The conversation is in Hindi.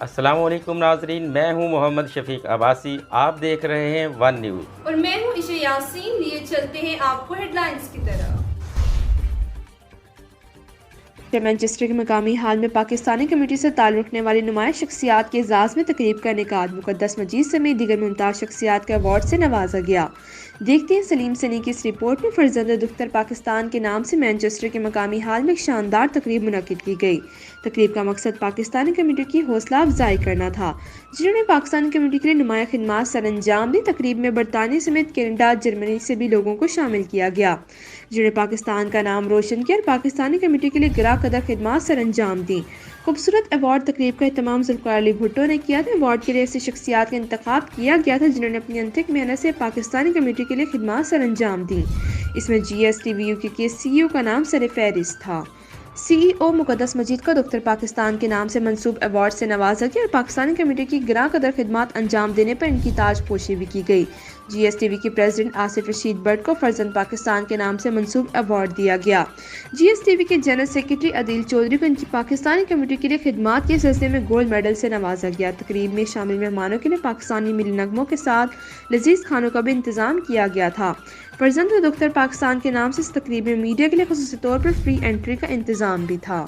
अस्सलामुअलैकुम नाजरीन, मैं हूं मोहम्मद शफीक अब्बासी। आप देख रहे हैं वन न्यूज़ और मैं हूँ इशा यासीन। लिए चलते हैं आपको हेडलाइंस की तरफ। मैनचेस्टर के मकामी हाल में पाकिस्तानी कमेटी से ताल्लुक़ रखने वाली नुमाया शख्सियात के एजाज़ में तकरीब का इनेकाद। मुक़द्दस मजीद समेत दीगर मुमताज़ शख्सियात के अवार्ड से नवाजा गया। देखते हैं सलीम सनी की इस रिपोर्ट में। फर्जंद दुख्तर पाकिस्तान के नाम से मैनचेस्टर के मकामी हाल में एक शानदार तकरीब मुनक्किद की गई। तकरीब का मकसद पाकिस्तानी कमेटी की हौसला अफजाई करना था, जिन्होंने पाकिस्तानी कमेटी के लिए नुमाया खिदमात सर अंजाम दी। तकरीब में बरतानिया समेत कनाडा, जर्मनी से भी लोगों को शामिल किया गया, जिन्होंने पाकिस्तान का नाम रोशन किया और पाकिस्तानी कमेटी के लिए गिरा कदर खिदमात सर अंजाम दी। खूबसूरत अवार्ड तकरीब का एहतमाम जुल्फ़िकार अली भुट्टो ने किया था। अवार्ड के लिए ऐसी शख्सियात का इंतखाब किया गया था जिन्होंने अपनी अनथिक मेहनत से पाकिस्तानी कमेटी के लिए खिदमात सर अंजाम दी। इसमें GSTVU के CEO का नाम सर फहरिस्त था। CEO मुक़द्दस मजीद को दुख्तर पाकिस्तान के नाम से मंसूब अवार्ड से नवाजा गया और पाकिस्तानी कमेटी की गिरा कदर खिदमात अंजाम देने पर इनकी ताजपोशी भी की गई। GSTV के प्रेसिडेंट आसिफ रशीद बट को फर्जंद पाकिस्तान के नाम से मंसूब अवार्ड दिया गया। GSTV के जनरल सेक्रेटरी अदील चौधरी को इनकी पाकिस्तानी कमेटी के लिए खिदमात के सिलसिले में गोल्ड मेडल से नवाजा गया। तकरीब में शामिल मेहमानों के लिए पाकिस्तानी मिली नगमों के साथ लजीज खानों का भी इंतजाम किया गया था। फर्जंद दुख्तर पाकिस्तान के नाम से इस तकरीब में मीडिया के लिए खुसूसी तौर पर फ्री एंट्री का इंतजाम भी था।